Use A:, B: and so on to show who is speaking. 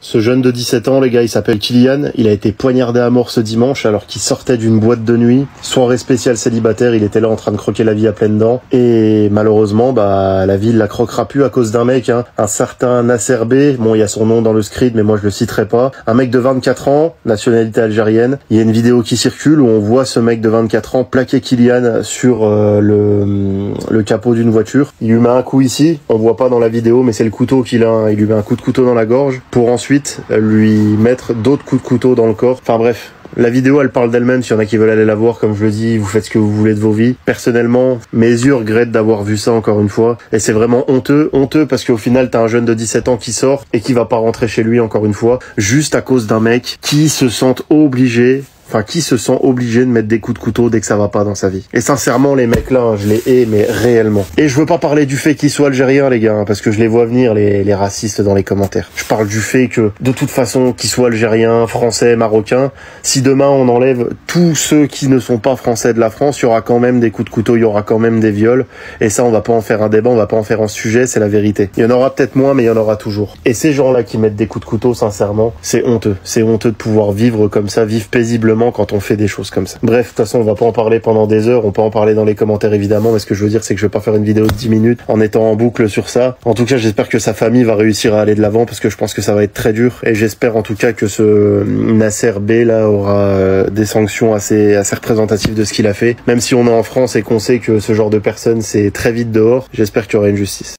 A: Ce jeune de 17 ans, les gars, il s'appelle Kylian. Il a été poignardé à mort ce dimanche alors qu'il sortait d'une boîte de nuit. Soirée spéciale célibataire, il était là en train de croquer la vie à pleines dents. Et malheureusement, la vie la croquera plus à cause d'un mec, hein. Un certain Nasser B. Bon, il y a son nom dans le script, mais moi je le citerai pas. Un mec de 24 ans, nationalité algérienne. Il y a une vidéo qui circule où on voit ce mec de 24 ans plaquer Kylian sur le capot d'une voiture. Il lui met un coup ici. On voit pas dans la vidéo, mais c'est le couteau qu'il a. Il lui met un coup de couteau dans la gorge pour ensuite lui mettre d'autres coups de couteau dans le corps. Enfin bref, la vidéo elle parle d'elle-même. S'il y en a qui veulent aller la voir, comme je le dis, vous faites ce que vous voulez de vos vies. Personnellement, mes yeux regrettent d'avoir vu ça encore une fois, et c'est vraiment honteux parce qu'au final t'as un jeune de 17 ans qui sort et qui va pas rentrer chez lui encore une fois, juste à cause d'un mec qui se sent obligé de mettre des coups de couteau dès que ça va pas dans sa vie. Et sincèrement, les mecs là, je les hais, mais réellement. Et je veux pas parler du fait qu'ils soient algériens, les gars, parce que je les vois venir, les racistes dans les commentaires. Je parle du fait que, de toute façon, qu'ils soient algériens, français, marocains, si demain on enlève tous ceux qui ne sont pas français de la France, il y aura quand même des coups de couteau, il y aura quand même des viols. Et ça, on va pas en faire un débat, on va pas en faire un sujet, c'est la vérité. Il y en aura peut-être moins, mais il y en aura toujours. Et ces gens-là qui mettent des coups de couteau, sincèrement, c'est honteux. C'est honteux de pouvoir vivre comme ça, vivre paisiblement quand on fait des choses comme ça. Bref, de toute façon, on va pas en parler pendant des heures, on peut en parler dans les commentaires évidemment, mais ce que je veux dire, c'est que je vais pas faire une vidéo de 10 minutes en étant en boucle sur ça. En tout cas, j'espère que sa famille va réussir à aller de l'avant, parce que je pense que ça va être très dur, et j'espère en tout cas que ce Nasser B là aura des sanctions assez représentatives de ce qu'il a fait. Même si on est en France et qu'on sait que ce genre de personnes, c'est très vite dehors, j'espère qu'il y aura une justice.